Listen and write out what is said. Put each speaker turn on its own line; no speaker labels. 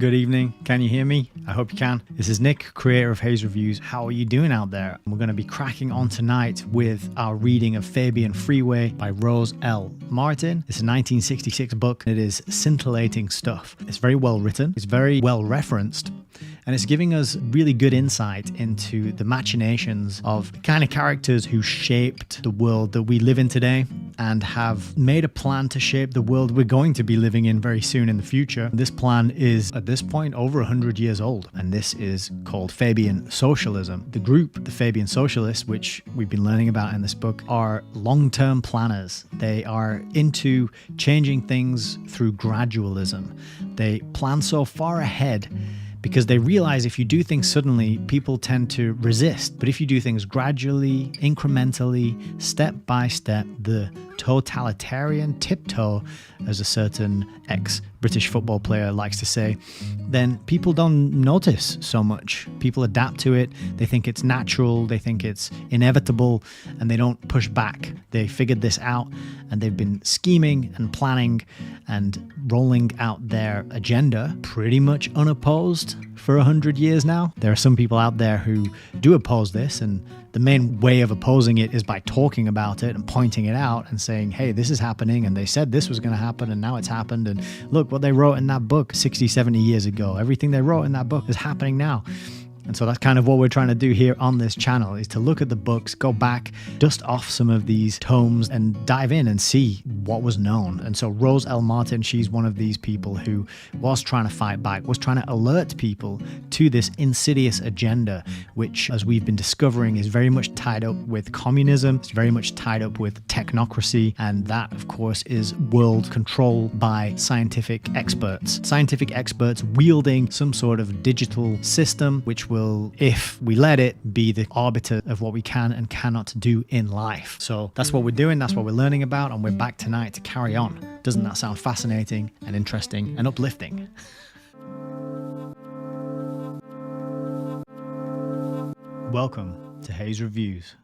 Good evening. Can you hear me? I hope you can. This is Nick, creator of Hayes Reviews. How are you doing out there? We're going to be cracking on tonight with our reading of Fabian Freeway by Rose L. Martin. It's a 1966 book. It is scintillating stuff. It's very well written. It's very well referenced. And it's giving us really good insight into the machinations of the kind of characters who shaped the world that we live in today and have made a plan to shape the world we're going to be living in very soon in the future. This plan is, at this point, over 100 years old, and this is called Fabian Socialism. The group, the Fabian Socialists, which we've been learning about in this book, are long-term planners. They are into changing things through gradualism. They plan so far ahead because they realize if you do things suddenly, people tend to resist. But if you do things gradually, incrementally, step by step, the totalitarian tiptoe, as a certain ex-British football player likes to say, then people don't notice so much. People adapt to it. They think it's natural. They think it's inevitable, and they don't push back. They figured this out, and they've been scheming and planning and rolling out their agenda pretty much unopposed for 100 years now. There are some people out there who do oppose this, and the main way of opposing it is by talking about it and pointing it out and saying, hey, this is happening, and they said this was going to happen, and now it's happened, and look what they wrote in that book 60, 70 years ago. Everything they wrote in that book is happening now. And so that's kind of what we're trying to do here on this channel, is to look at the books, go back, dust off some of these tomes and dive in and see what was known. And so Rose L. Martin, she's one of these people who was trying to fight back, was trying to alert people to this insidious agenda, which, as we've been discovering, is very much tied up with communism. It's very much tied up with technocracy. And that, of course, is world control by scientific experts. Scientific experts wielding some sort of digital system, which will, if we let it, be the arbiter of what we can and cannot do in life. So that's what we're doing, that's what we're learning about, and we're back tonight to carry on. Doesn't that sound fascinating and interesting and uplifting? Welcome to Hayes Reviews.